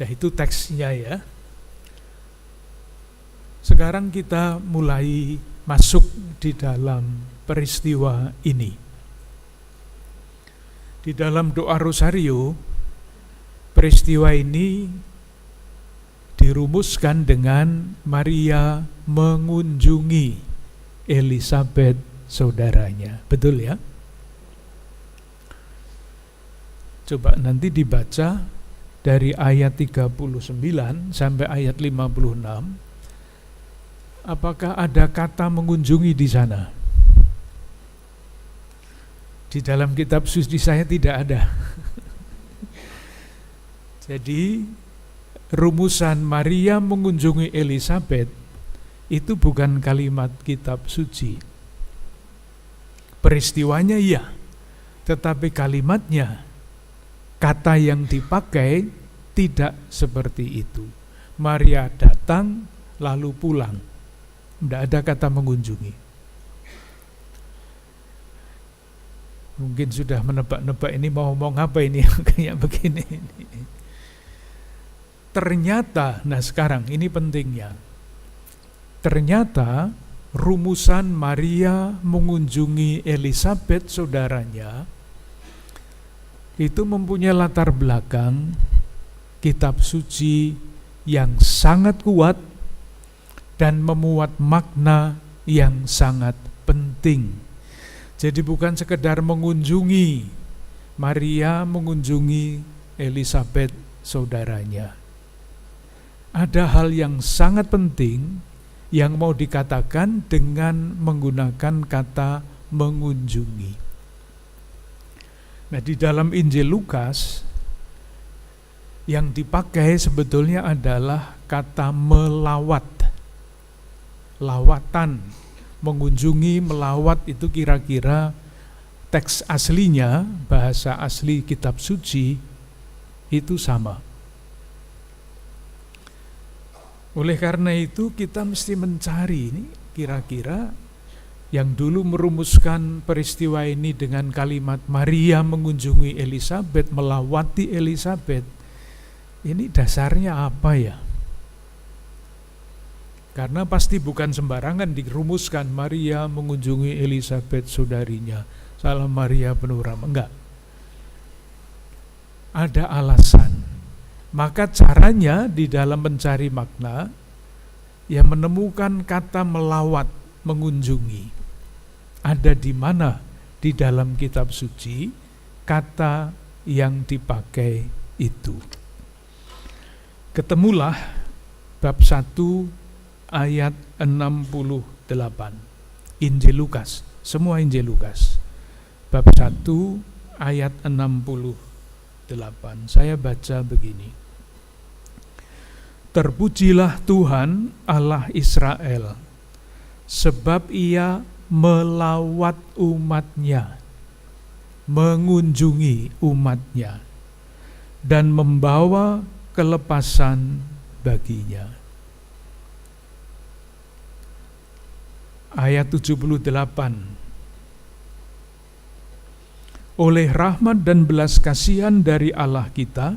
Nah, itu teksnya ya. Sekarang kita mulai masuk di dalam peristiwa ini. Di dalam doa Rosario, peristiwa ini dirumuskan dengan Maria mengunjungi Elisabet saudaranya. Betul ya? Coba nanti dibaca dari ayat 39 sampai ayat 56. Apakah ada kata mengunjungi di sana? Di dalam kitab suci saya tidak ada. Jadi rumusan Maria mengunjungi Elisabet itu bukan kalimat kitab suci. Peristiwanya iya, tetapi kalimatnya, kata yang dipakai tidak seperti itu. Maria datang lalu pulang. Tidak ada kata mengunjungi. Mungkin sudah menebak-nebak ini mau ngomong apa ini kayak begini. Ternyata, nah sekarang ini pentingnya. Ternyata rumusan Maria mengunjungi Elisabet saudaranya itu mempunyai latar belakang kitab suci yang sangat kuat dan memuat makna yang sangat penting. Jadi bukan sekedar mengunjungi, Maria mengunjungi Elisabet saudaranya. Ada hal yang sangat penting yang mau dikatakan dengan menggunakan kata mengunjungi. Nah, di dalam Injil Lukas yang dipakai sebetulnya adalah kata melawat. Lawatan, mengunjungi, melawat itu kira-kira teks aslinya, bahasa asli kitab suci itu sama. Oleh karena itu kita mesti mencari ini kira-kira yang dulu merumuskan peristiwa ini dengan kalimat Maria mengunjungi Elisabet, melawati Elisabet. Ini dasarnya apa ya? Karena pasti bukan sembarangan dirumuskan Maria mengunjungi Elisabet saudarinya. Salam Maria penuh rahmat. Enggak. Ada alasan. Maka caranya di dalam mencari makna ya menemukan kata melawat, mengunjungi. Ada di mana di dalam kitab suci kata yang dipakai itu. Ketemulah bab 1 ayat 68 Injil Lukas, semua Injil Lukas bab 1 ayat 68. Saya baca begini. Terpujilah Tuhan Allah Israel, sebab Ia melawat umat-Nya, mengunjungi umat-Nya, dan membawa kelepasan baginya. Ayat 78. Oleh rahmat dan belas kasihan dari Allah kita,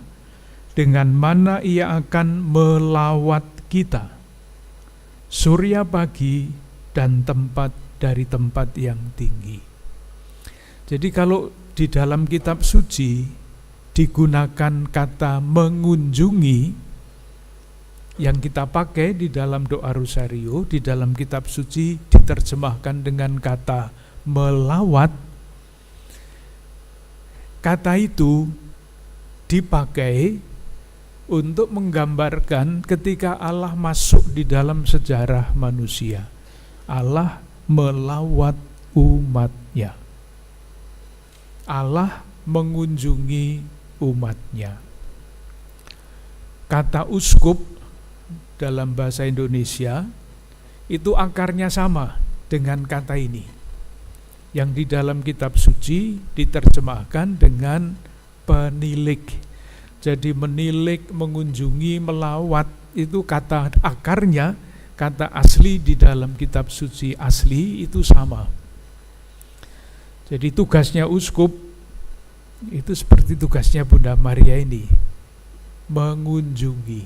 dengan mana Ia akan melawat kita, surya pagi dan tempat dari tempat yang tinggi. Jadi kalau di dalam kitab suci digunakan kata mengunjungi, yang kita pakai di dalam doa Rosario, di dalam kitab suci diterjemahkan dengan kata melawat. Kata itu dipakai untuk menggambarkan ketika Allah masuk di dalam sejarah manusia. Allah melawat umat-Nya. Allah mengunjungi umat-Nya. Kata uskup dalam bahasa Indonesia itu akarnya sama dengan kata ini, yang di dalam kitab suci diterjemahkan dengan penilik. Jadi menilik, mengunjungi, melawat itu kata akarnya, kata asli di dalam kitab suci asli itu sama. Jadi tugasnya uskup itu seperti tugasnya Bunda Maria ini, mengunjungi,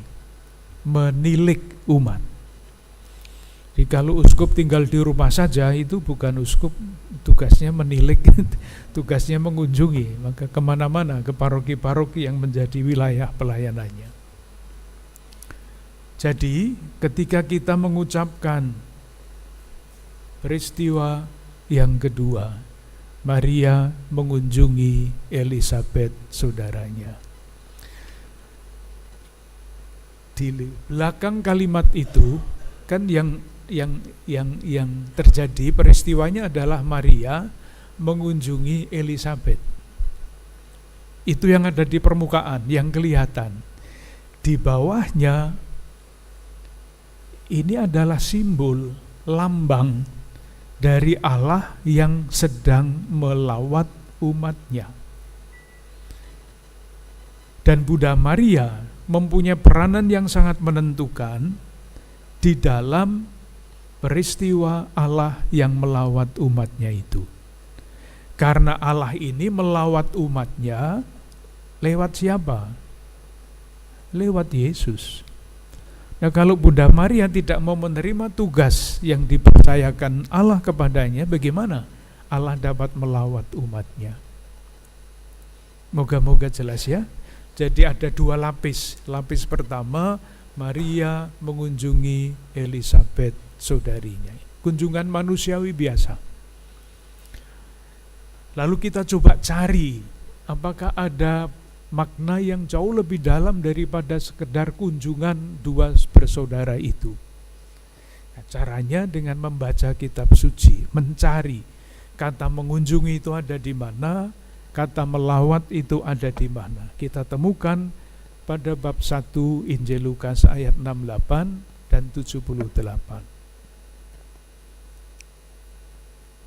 menilik umat. Jadi kalau uskup tinggal di rumah saja, itu bukan uskup, tugasnya menilik, tugasnya mengunjungi, maka kemana-mana, ke paroki-paroki yang menjadi wilayah pelayanannya. Jadi ketika kita mengucapkan peristiwa yang kedua, Maria mengunjungi Elisabet saudaranya. Di belakang kalimat itu kan yang terjadi peristiwanya adalah Maria mengunjungi Elisabet. Itu yang ada di permukaan, yang kelihatan. Di bawahnya ini adalah simbol, lambang dari Allah yang sedang melawat umatnya. Dan Bunda Maria mempunyai peranan yang sangat menentukan di dalam peristiwa Allah yang melawat umatnya itu. Karena Allah ini melawat umatnya lewat siapa? Lewat Yesus. Nah, kalau Bunda Maria tidak mau menerima tugas yang dipercayakan Allah kepadanya, bagaimana Allah dapat melawat umatnya? Moga-moga jelas ya. Jadi ada dua lapis. Lapis pertama, Maria mengunjungi Elisabet saudarinya. Kunjungan manusiawi biasa. Lalu kita coba cari apakah ada makna yang jauh lebih dalam daripada sekedar kunjungan dua bersaudara itu. Nah, caranya dengan membaca kitab suci, mencari kata mengunjungi itu ada di mana, kata melawat itu ada di mana. Kita temukan pada bab 1 Injil Lukas ayat 68 dan 78.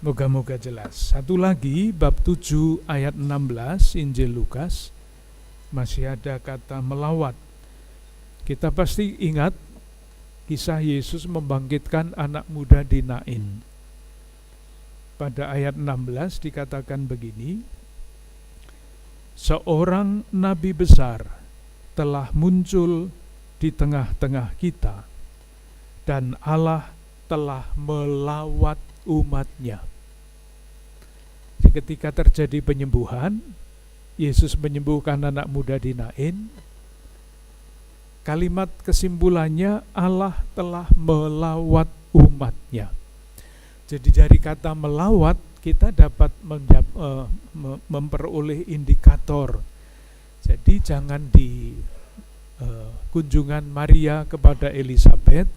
Moga-moga jelas. Satu lagi bab 7 ayat 16 Injil Lukas. Masih ada kata melawat. Kita pasti ingat kisah Yesus membangkitkan anak muda di Nain. Pada ayat 16 dikatakan begini, seorang nabi besar telah muncul di tengah-tengah kita, dan Allah telah melawat umatnya. Jadi ketika terjadi penyembuhan, Yesus menyembuhkan anak muda di Nain. Kalimat kesimpulannya, Allah telah melawat umatnya. Jadi dari kata melawat kita dapat memperoleh indikator. Jadi jangan di kunjungan Maria kepada Elisabet,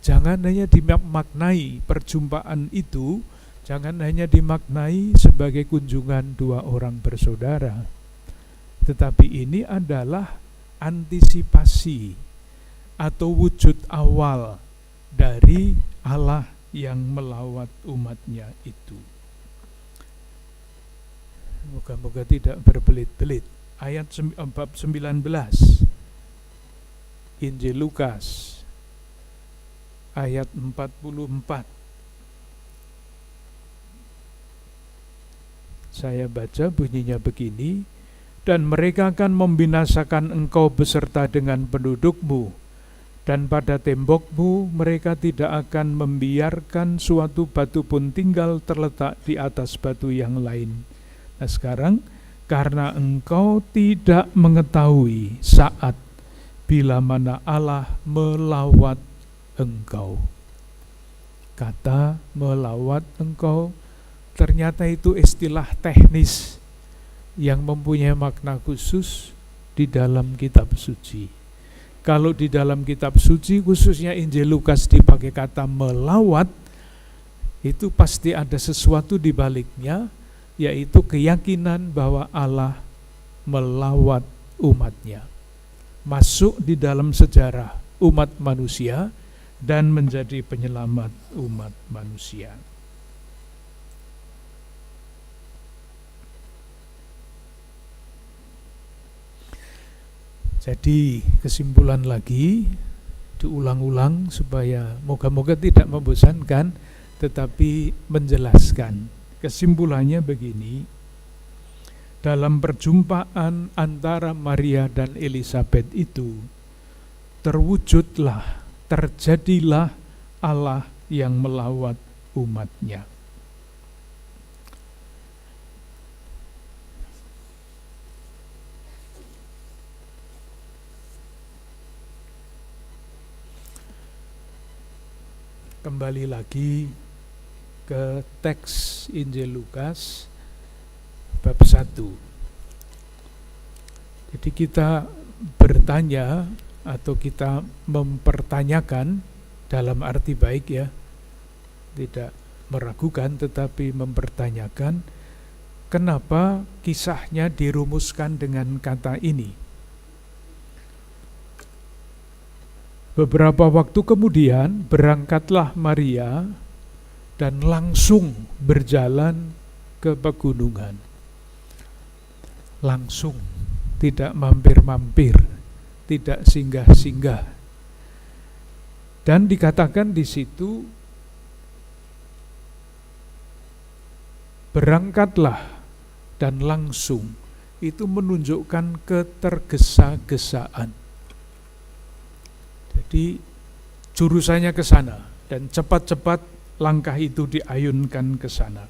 jangan hanya dimaknai perjumpaan itu, jangan hanya dimaknai sebagai kunjungan dua orang bersaudara, tetapi ini adalah antisipasi atau wujud awal dari Allah yang melawat umatnya itu. Moga-moga tidak berbelit-belit. Ayat bab 19 Injil Lukas ayat 44. Saya baca bunyinya begini, dan mereka akan membinasakan engkau beserta dengan pendudukmu, dan pada tembokmu mereka tidak akan membiarkan suatu batu pun tinggal terletak di atas batu yang lain. Nah sekarang, karena engkau tidak mengetahui saat bila mana Allah melawat engkau. Kata melawat engkau ternyata itu istilah teknis yang mempunyai makna khusus di dalam kitab suci. Kalau di dalam kitab suci, khususnya Injil Lukas dipakai kata melawat, itu pasti ada sesuatu di baliknya, yaitu keyakinan bahwa Allah melawat umatnya, masuk di dalam sejarah umat manusia dan menjadi penyelamat umat manusia. Jadi kesimpulan lagi, diulang-ulang supaya moga-moga tidak membosankan, tetapi menjelaskan. Kesimpulannya begini, dalam perjumpaan antara Maria dan Elisabet itu, terjadilah Allah yang melawat umatnya. Kembali lagi ke teks Injil Lukas bab 1. Jadi kita bertanya atau kita mempertanyakan dalam arti baik ya, tidak meragukan tetapi mempertanyakan kenapa kisahnya dirumuskan dengan kata ini. Beberapa waktu kemudian berangkatlah Maria dan langsung berjalan ke pegunungan. Langsung, tidak mampir-mampir, tidak singgah-singgah. Dan dikatakan di situ, berangkatlah dan langsung, itu menunjukkan ketergesa-gesaan. Jadi jurusannya ke sana dan cepat-cepat langkah itu diayunkan ke sana.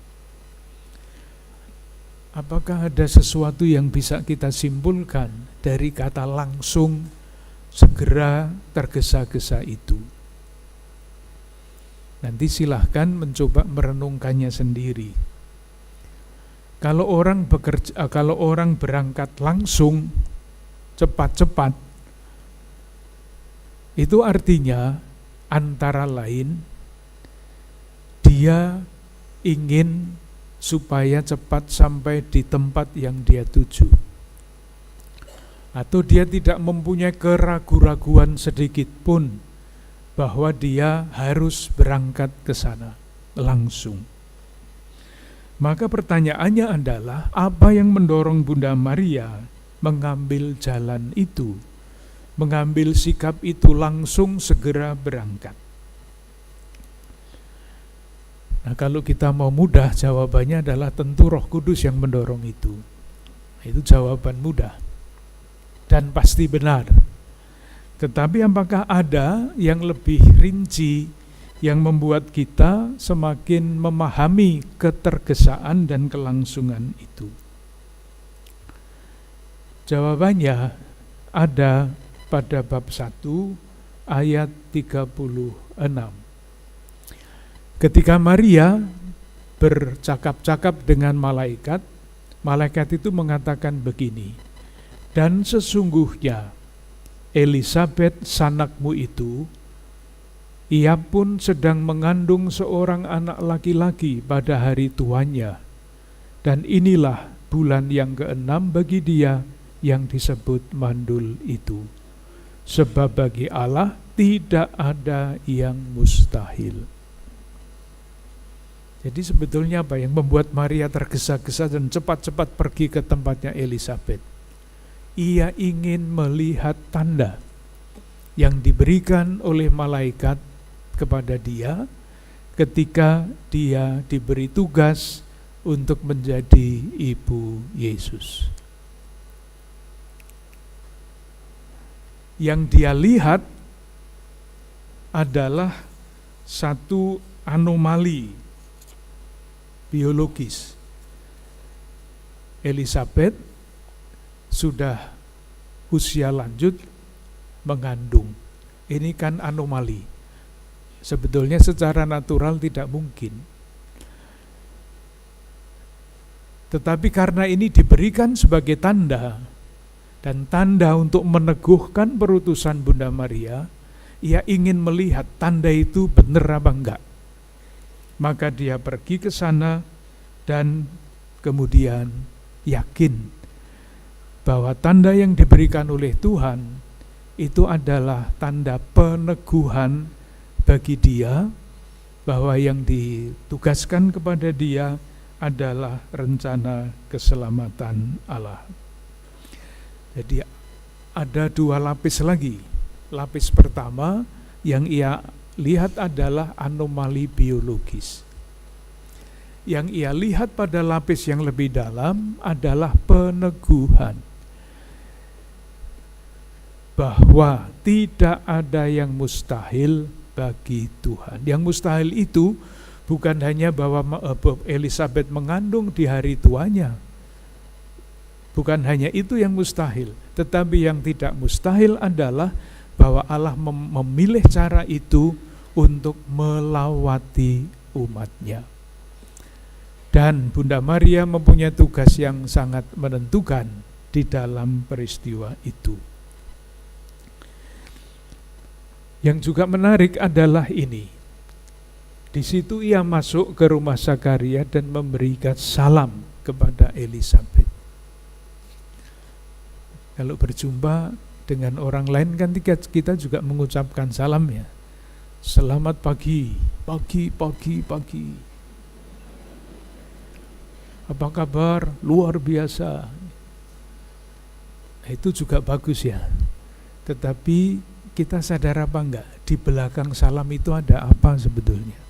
Apakah ada sesuatu yang bisa kita simpulkan dari kata langsung, segera, tergesa-gesa itu? Nanti silahkan mencoba merenungkannya sendiri. Kalau orang berangkat langsung, cepat-cepat, itu artinya antara lain dia ingin supaya cepat sampai di tempat yang dia tuju. Atau dia tidak mempunyai keraguan-raguan sedikit pun bahwa dia harus berangkat ke sana langsung. Maka pertanyaannya adalah, apa yang mendorong Bunda Maria mengambil jalan itu? Mengambil sikap itu langsung segera berangkat. Nah, kalau kita mau mudah, jawabannya adalah tentu Roh Kudus yang mendorong itu. Itu jawaban mudah dan pasti benar. Tetapi apakah ada yang lebih rinci yang membuat kita semakin memahami ketergesaan dan kelangsungan itu? Jawabannya ada pada bab 1 ayat 36. Ketika Maria bercakap-cakap dengan malaikat, malaikat itu mengatakan begini, "Dan sesungguhnya Elisabet sanakmu itu, ia pun sedang mengandung seorang anak laki-laki pada hari tuanya, dan inilah bulan yang ke-6 bagi dia yang disebut mandul itu. Sebab bagi Allah tidak ada yang mustahil." Jadi sebetulnya apa yang membuat Maria tergesa-gesa dan cepat-cepat pergi ke tempatnya Elisabet? Ia ingin melihat tanda yang diberikan oleh malaikat kepada dia ketika dia diberi tugas untuk menjadi ibu Yesus. Yang dia lihat adalah satu anomali biologis. Elisabet sudah usia lanjut mengandung. Ini kan anomali. Sebetulnya secara natural tidak mungkin. Tetapi karena ini diberikan sebagai tanda, dan tanda untuk meneguhkan perutusan Bunda Maria, ia ingin melihat tanda itu benar apa enggak. Maka dia pergi ke sana dan kemudian yakin bahwa tanda yang diberikan oleh Tuhan itu adalah tanda peneguhan bagi dia, bahwa yang ditugaskan kepada dia adalah rencana keselamatan Allah. Jadi ada dua lapis lagi. Lapis pertama yang ia lihat adalah anomali biologis. Yang ia lihat pada lapis yang lebih dalam adalah peneguhan bahwa tidak ada yang mustahil bagi Tuhan. Yang mustahil itu bukan hanya bahwa Elisabeth mengandung di hari tuanya. Bukan hanya itu yang mustahil, tetapi yang tidak mustahil adalah bahwa Allah memilih cara itu untuk melawati umatnya. Dan Bunda Maria mempunyai tugas yang sangat menentukan di dalam peristiwa itu. Yang juga menarik adalah ini. Di situ ia masuk ke rumah Zakaria dan memberikan salam kepada Elisabeth. Kalau berjumpa dengan orang lain kan kita juga mengucapkan salam ya. Selamat pagi, pagi. Apa kabar? Luar biasa. Itu juga bagus ya. Tetapi kita sadar apa enggak? Di belakang salam itu ada apa sebetulnya?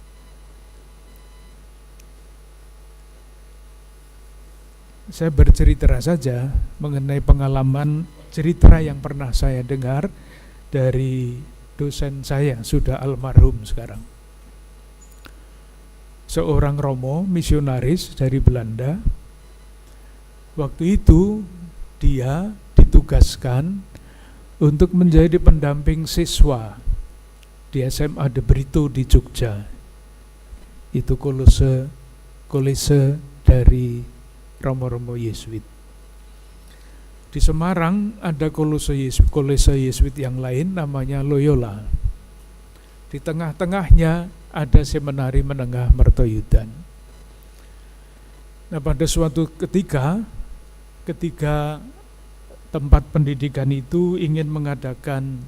Saya bercerita saja mengenai pengalaman cerita yang pernah saya dengar dari dosen saya, sudah almarhum sekarang. Seorang Romo, misionaris dari Belanda. Waktu itu dia ditugaskan untuk menjadi pendamping siswa di SMA De Brito di Jogja. Itu kolese dari Romo-Romo Yesuit. Di Semarang ada kolese Yesuit yang lain namanya Loyola. Di tengah-tengahnya ada seminari menengah Mertoyudan. Nah, pada suatu ketika tempat pendidikan itu ingin mengadakan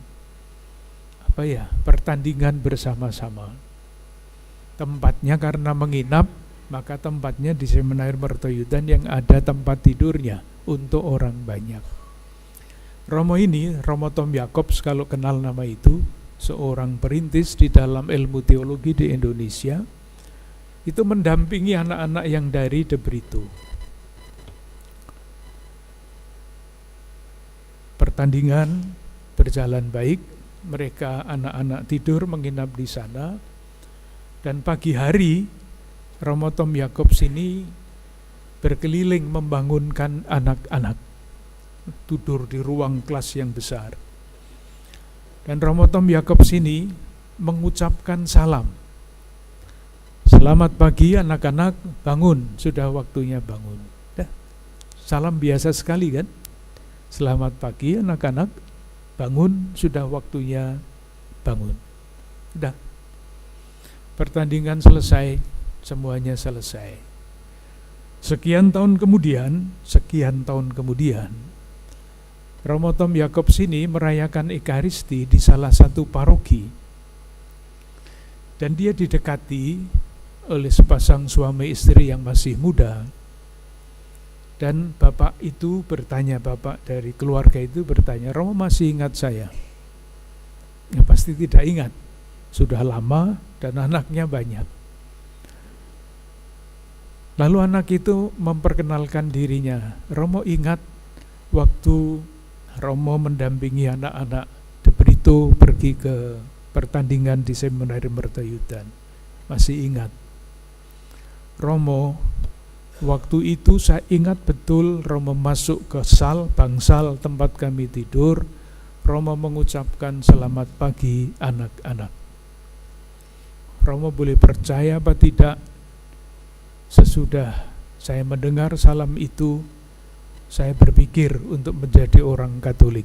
pertandingan bersama-sama. Tempatnya karena menginap, maka tempatnya di seminari Mertoyudan yang ada tempat tidurnya untuk orang banyak. Romo ini, Romo Tom Jacobs, kalau kenal nama itu, seorang perintis di dalam ilmu teologi di Indonesia, itu mendampingi anak-anak yang dari De Brito. Pertandingan berjalan baik, mereka anak-anak tidur menginap di sana, dan pagi hari Romo Tom Jacobs ini berkeliling membangunkan anak-anak tidur di ruang kelas yang besar. Dan Romo Tom Jacobs ini mengucapkan salam. Selamat pagi anak-anak, bangun, sudah waktunya bangun. Salam biasa sekali kan? Selamat pagi anak-anak, bangun, sudah waktunya bangun. Sudah. Pertandingan selesai, semuanya selesai. Sekian tahun kemudian, Romo Tom Jacobs ini merayakan Ekaristi di salah satu paroki. Dan dia didekati oleh sepasang suami istri yang masih muda. Dan bapak dari keluarga itu bertanya, Romo masih ingat saya? Ya pasti tidak ingat. Sudah lama dan anaknya banyak. Lalu anak itu memperkenalkan dirinya. Romo ingat waktu Romo mendampingi anak-anak De Brito pergi ke pertandingan di seminari Mertoyudan. Masih ingat. Romo, waktu itu saya ingat betul Romo masuk ke bangsal tempat kami tidur. Romo mengucapkan selamat pagi anak-anak. Romo boleh percaya apa tidak? Sesudah saya mendengar salam itu, saya berpikir untuk menjadi orang Katolik.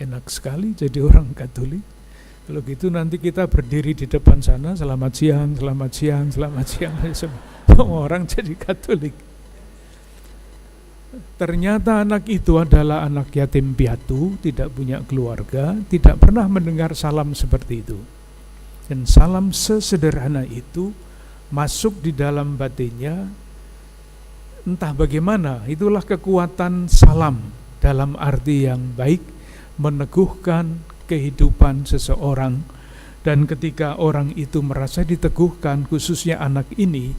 Enak sekali jadi orang Katolik. Kalau gitu nanti kita berdiri di depan sana, selamat siang. Semua orang jadi Katolik. Ternyata anak itu adalah anak yatim piatu, tidak punya keluarga, tidak pernah mendengar salam seperti itu. Dan salam sesederhana itu masuk di dalam batinnya, entah bagaimana, itulah kekuatan salam dalam arti yang baik, meneguhkan kehidupan seseorang Dan ketika orang itu merasa diteguhkan, khususnya anak ini,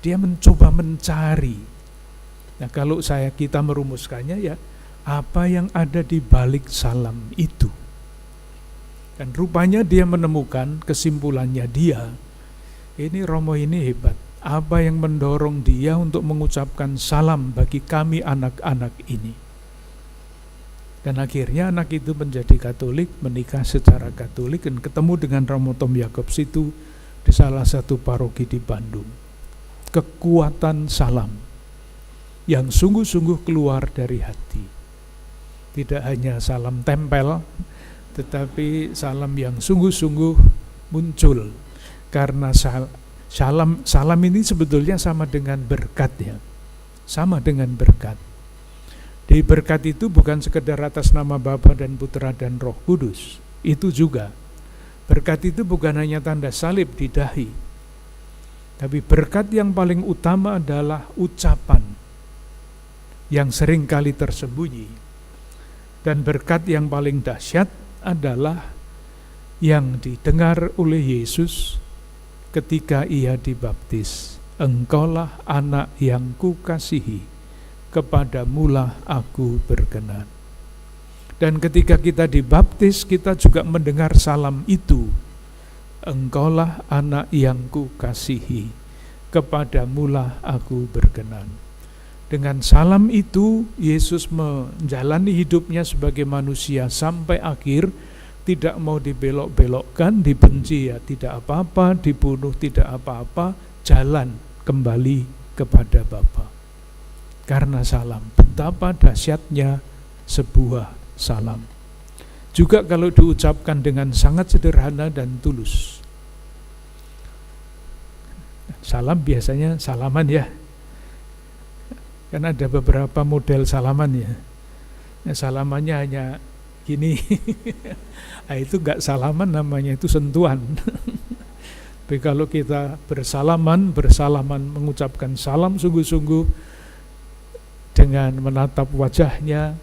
dia mencoba mencari. Nah, kalau kita merumuskannya ya, apa yang ada di balik salam itu. Dan rupanya dia menemukan kesimpulannya dia, ini Romo ini hebat. Apa yang mendorong dia untuk mengucapkan salam bagi kami anak-anak ini. Dan akhirnya anak itu menjadi Katolik, menikah secara Katolik, dan ketemu dengan Romo Tom Jacobs itu di salah satu paroki di Bandung. Kekuatan salam yang sungguh-sungguh keluar dari hati. Tidak hanya salam tempel, tetapi salam yang sungguh-sungguh muncul. Karena salam ini sebetulnya sama dengan berkat ya. Sama dengan berkat. Di berkat itu bukan sekedar atas nama Bapa dan Putra dan Roh Kudus. Itu juga. Berkat itu bukan hanya tanda salib di dahi. Tapi berkat yang paling utama adalah ucapan yang seringkali tersembunyi. Dan berkat yang paling dahsyat adalah yang didengar oleh Yesus ketika ia dibaptis. Engkaulah anak yang kukasihi, kepadamulah aku berkenan. Dan ketika kita dibaptis, kita juga mendengar salam itu. Engkaulah anak yang kukasihi, kepadamulah aku berkenan. Dengan salam itu, Yesus menjalani hidupnya sebagai manusia sampai akhir, tidak mau dibelok-belokkan, dibenci ya tidak apa-apa, dibunuh tidak apa-apa, jalan kembali kepada Bapa. Karena salam, betapa dahsyatnya sebuah salam. Juga kalau diucapkan dengan sangat sederhana dan tulus. Salam biasanya salaman ya. Kan ada beberapa model salaman ya. Salamannya hanya gini. Nah, itu enggak salaman namanya, itu sentuhan. Tapi kalau kita bersalaman mengucapkan salam sungguh-sungguh, dengan menatap wajahnya,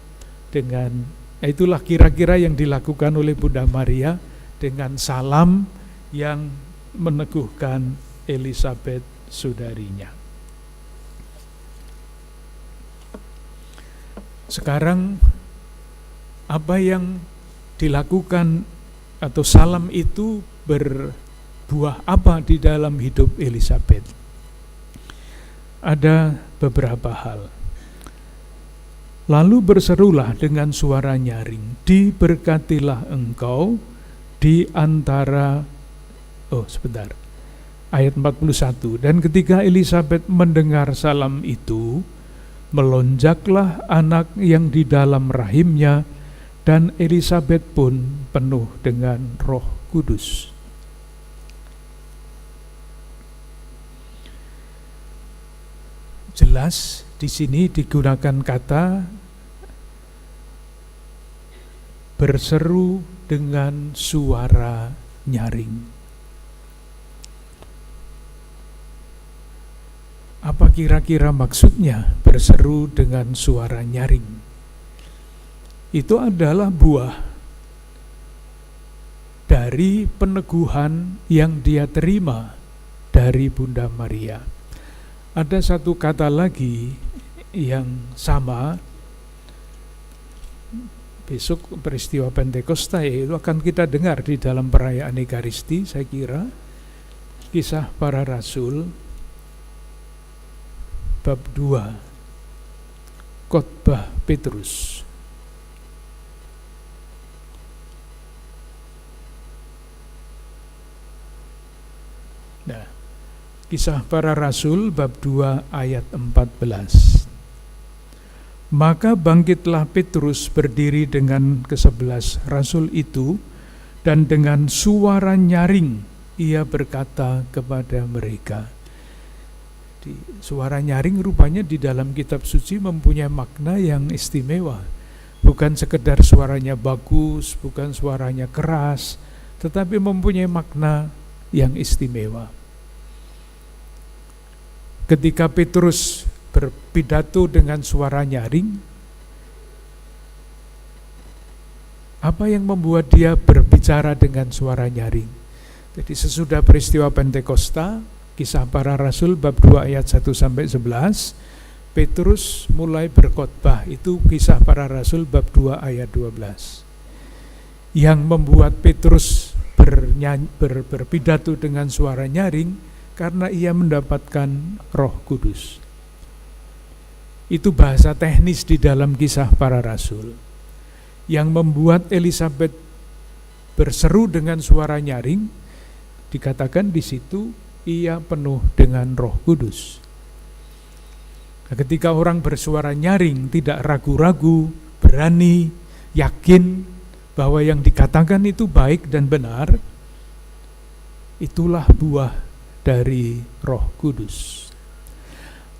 itulah kira-kira yang dilakukan oleh Bunda Maria dengan salam yang meneguhkan Elizabeth saudarinya. Sekarang apa yang dilakukan atau salam itu berbuah apa di dalam hidup Elizabeth? Ada beberapa hal. Lalu berserulah dengan suara nyaring, diberkatilah engkau di antara, ayat 41, dan ketika Elizabeth mendengar salam itu, melonjaklah anak yang di dalam rahimnya, dan Elizabeth pun penuh dengan Roh Kudus. Jelas di sini digunakan kata berseru dengan suara nyaring. Apa kira-kira maksudnya berseru dengan suara nyaring? Itu adalah buah dari peneguhan yang dia terima dari Bunda Maria. Ada satu kata lagi yang sama, besok peristiwa Pentakosta, itu akan kita dengar di dalam perayaan Ekaristi, saya kira. Kisah Para Rasul bab 2, khotbah Petrus. Nah, Kisah Para Rasul bab 2 ayat 14. Maka bangkitlah Petrus berdiri dengan ke-11 rasul itu, dan dengan suara nyaring ia berkata kepada mereka. Suara nyaring rupanya di dalam kitab suci mempunyai makna yang istimewa. Bukan sekedar suaranya bagus, bukan suaranya keras, tetapi mempunyai makna yang istimewa. Ketika Petrus berpidato dengan suara nyaring, apa yang membuat dia berbicara dengan suara nyaring? Jadi sesudah peristiwa Pentakosta, Kisah Para Rasul bab 2 ayat 1-11, Petrus mulai berkhotbah. Itu Kisah Para Rasul bab 2 ayat 12. Yang membuat Petrus berpidato dengan suara nyaring karena ia mendapatkan Roh Kudus. Itu bahasa teknis di dalam Kisah Para Rasul. Yang membuat Elisabet berseru dengan suara nyaring, dikatakan di situ ia penuh dengan Roh Kudus. Nah, ketika orang bersuara nyaring, tidak ragu-ragu, berani, yakin bahwa yang dikatakan itu baik dan benar, itulah buah dari Roh Kudus.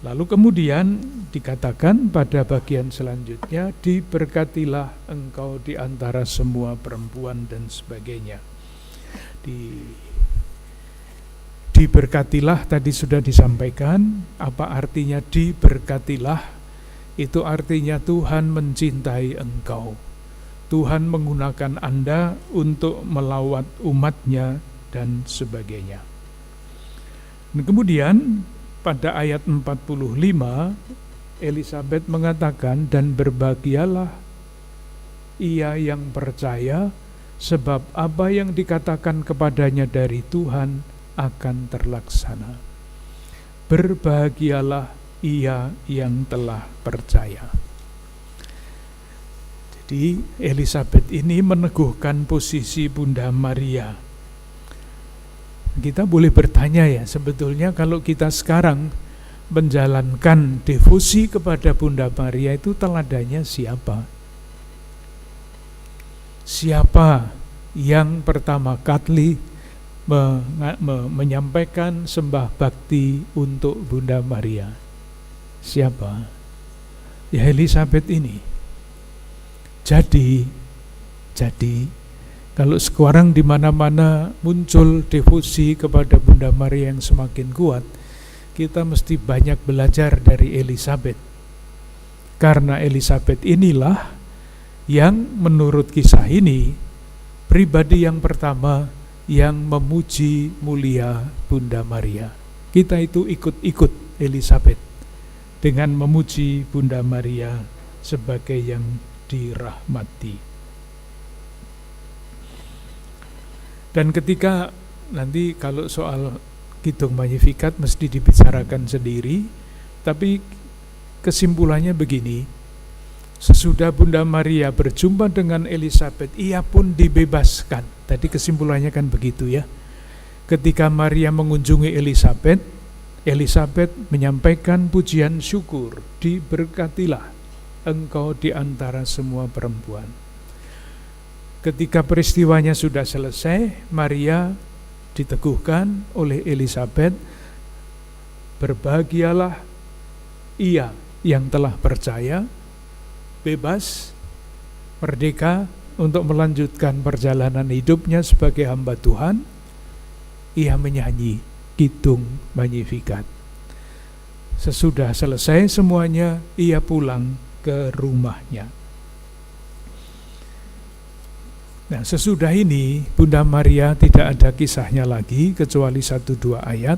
Lalu kemudian dikatakan pada bagian selanjutnya, diberkatilah engkau di antara semua perempuan dan sebagainya. Diberkatilah tadi sudah disampaikan. Apa artinya diberkatilah? Itu artinya Tuhan mencintai engkau. Tuhan menggunakan Anda untuk melawat umatnya dan sebagainya. Dan kemudian pada ayat 45 Elisabet mengatakan, dan berbahagialah ia yang percaya, sebab apa yang dikatakan kepadanya dari Tuhan akan terlaksana. Berbahagialah ia yang telah percaya. Jadi Elisabet ini meneguhkan posisi Bunda Maria. Kita boleh bertanya ya, sebetulnya kalau kita sekarang menjalankan devosi kepada Bunda Maria itu teladannya siapa? Siapa yang pertama kali menyampaikan sembah bakti untuk Bunda Maria? Siapa? Ya Elisabet ini. Jadi kalau sekarang di mana-mana muncul devosi kepada Bunda Maria yang semakin kuat, kita mesti banyak belajar dari Elisabet. Karena Elisabet inilah yang menurut kisah ini pribadi yang pertama yang memuji mulia Bunda Maria. Kita itu ikut-ikut Elisabet dengan memuji Bunda Maria sebagai yang dirahmati. Dan ketika nanti kalau soal Kidung Magnificat mesti dibicarakan sendiri, tapi kesimpulannya begini, sesudah Bunda Maria berjumpa dengan Elisabet, ia pun dibebaskan. Tadi kesimpulannya kan begitu ya. Ketika Maria mengunjungi Elisabet, Elisabet menyampaikan pujian syukur, diberkatilah engkau di antara semua perempuan. Ketika peristiwanya sudah selesai, Maria diteguhkan oleh Elisabet, berbahagialah ia yang telah percaya, bebas, merdeka untuk melanjutkan perjalanan hidupnya sebagai hamba Tuhan. Ia menyanyi Kidung Magnificat. Sesudah selesai semuanya, ia pulang ke rumahnya. Nah, sesudah ini Bunda Maria tidak ada kisahnya lagi kecuali 1-2 ayat.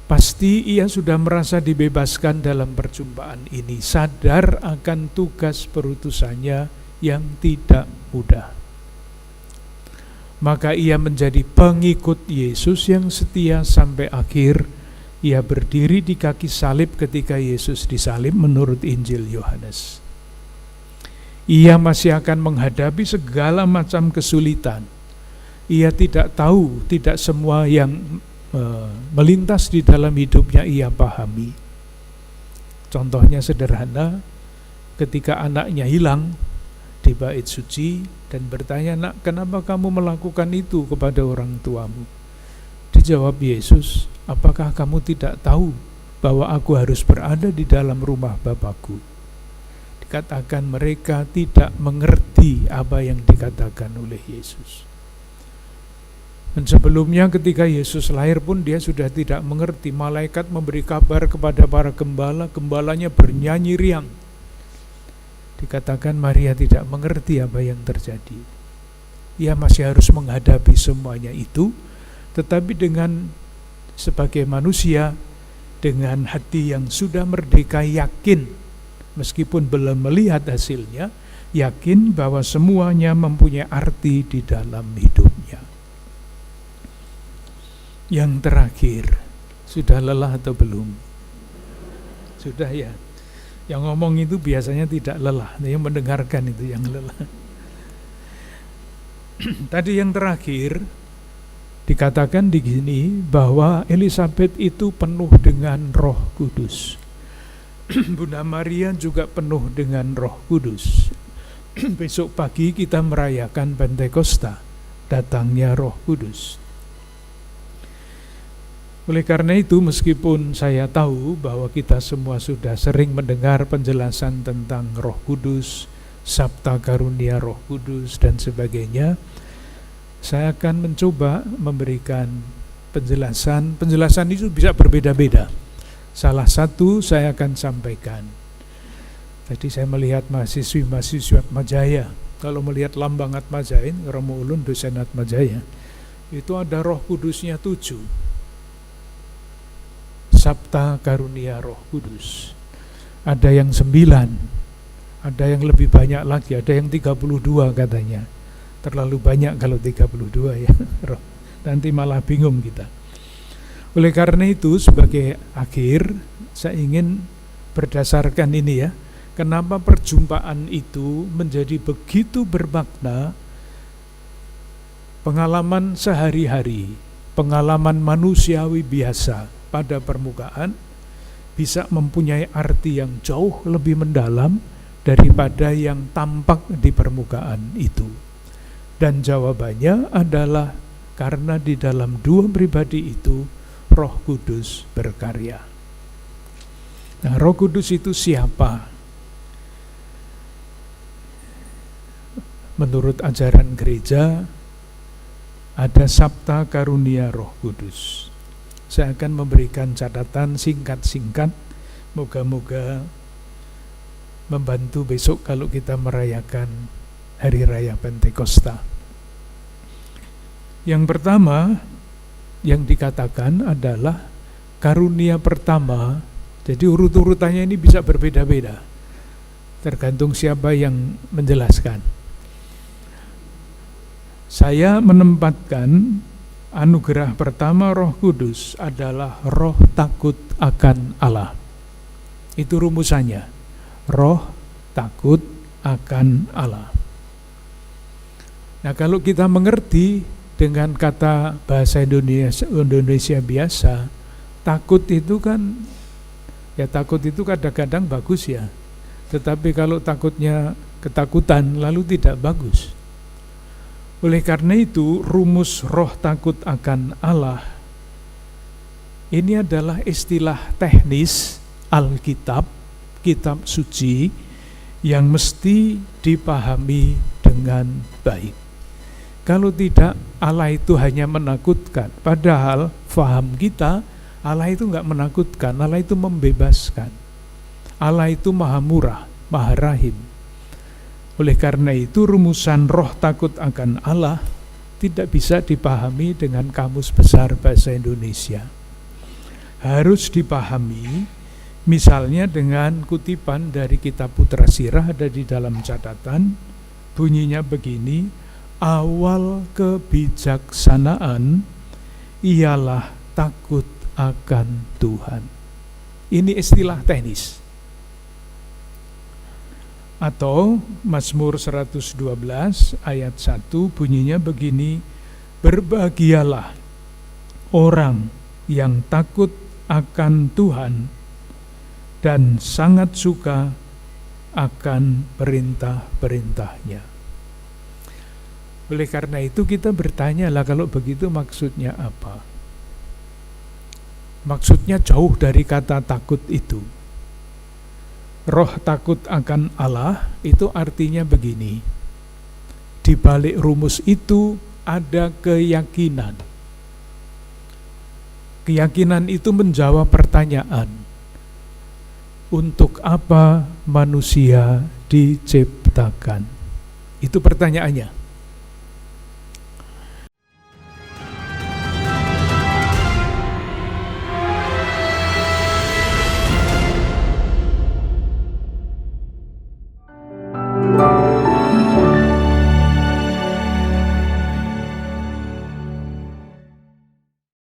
Pasti ia sudah merasa dibebaskan dalam perjumpaan ini, sadar akan tugas perutusannya yang tidak mudah. Maka ia menjadi pengikut Yesus yang setia sampai akhir. Ia berdiri di kaki salib ketika Yesus disalib menurut Injil Yohanes. Ia masih akan menghadapi segala macam kesulitan. Ia tidak tahu, tidak semua yang melintas di dalam hidupnya ia pahami. Contohnya sederhana, ketika anaknya hilang di bait suci dan bertanya, "Nak, kenapa kamu melakukan itu kepada orang tuamu?" Dijawab Yesus, "Apakah kamu tidak tahu bahwa aku harus berada di dalam rumah Bapakku?" Dikatakan mereka tidak mengerti apa yang dikatakan oleh Yesus. Dan sebelumnya ketika Yesus lahir pun dia sudah tidak mengerti. Malaikat memberi kabar kepada para gembala, gembalanya bernyanyi riang. Dikatakan Maria tidak mengerti apa yang terjadi. ia masih harus menghadapi semuanya itu, tetapi dengan sebagai manusia dengan hati yang sudah merdeka, yakin meskipun belum melihat hasilnya, yakin bahwa semuanya mempunyai arti di dalam hidupnya. Yang terakhir, sudah lelah atau belum? Sudah ya. Yang ngomong itu biasanya tidak lelah, yang mendengarkan itu yang lelah. Tadi yang terakhir dikatakan di sini bahwa Elizabeth itu penuh dengan Roh Kudus. Bunda Maria juga penuh dengan Roh Kudus. Besok pagi kita merayakan Pentakosta, datangnya Roh Kudus. Oleh karena itu, meskipun saya tahu bahwa kita semua sudah sering mendengar penjelasan tentang Roh Kudus, Sabta Karunia Roh Kudus dan sebagainya, saya akan mencoba memberikan penjelasan. Penjelasan itu bisa berbeda-beda. Salah satu saya akan sampaikan. Tadi saya melihat mahasiswi Atmajaya. Kalau melihat lambang Atmajaya, Romo Ulun dosen Atmajaya, itu ada Roh Kudusnya 7. Sabta Karunia Roh Kudus. Ada yang 9, ada yang lebih banyak lagi, ada yang 32 katanya. Terlalu banyak kalau 32 ya. Nanti malah bingung kita. Oleh karena itu, sebagai akhir, saya ingin berdasarkan ini ya, kenapa perjumpaan itu menjadi begitu bermakna, pengalaman sehari-hari, pengalaman manusiawi biasa pada permukaan bisa mempunyai arti yang jauh lebih mendalam daripada yang tampak di permukaan itu. Dan jawabannya adalah karena di dalam dua pribadi itu Roh Kudus berkarya. Nah, Roh Kudus itu siapa? Menurut ajaran gereja, ada Sabta Karunia Roh Kudus. Saya akan memberikan catatan singkat-singkat, moga-moga membantu besok kalau kita merayakan Hari Raya Pentakosta. Yang pertama yang dikatakan adalah karunia pertama. Jadi urut-urutannya ini bisa berbeda-beda, tergantung siapa yang menjelaskan. Saya menempatkan anugerah pertama Roh Kudus adalah roh takut akan Allah. Itu rumusannya, roh takut akan Allah. Nah, kalau kita mengerti dengan kata bahasa Indonesia biasa, takut itu kan, ya takut itu kadang-kadang bagus ya, tetapi kalau takutnya ketakutan lalu tidak bagus. Oleh karena itu, rumus roh takut akan Allah ini adalah istilah teknis Alkitab, kitab suci, yang mesti dipahami dengan baik. Kalau tidak, Allah itu hanya menakutkan. Padahal faham kita, Allah itu enggak menakutkan, Allah itu membebaskan. Allah itu maha murah, maha rahim. Oleh karena itu, rumusan roh takut akan Allah tidak bisa dipahami dengan kamus besar bahasa Indonesia. Harus dipahami misalnya dengan kutipan dari kitab Putra Sirah, ada di dalam catatan, bunyinya begini, awal kebijaksanaan ialah takut akan Tuhan. Ini istilah teknis. Atau Mazmur 112 ayat 1 bunyinya begini, berbahagialah orang yang takut akan Tuhan dan sangat suka akan perintah-perintahnya. Oleh karena itu kita bertanya, lah kalau begitu maksudnya apa? Maksudnya jauh dari kata takut itu. Roh takut akan Allah itu artinya begini, di balik rumus itu ada keyakinan. Keyakinan itu menjawab pertanyaan, untuk apa manusia diciptakan? Itu pertanyaannya.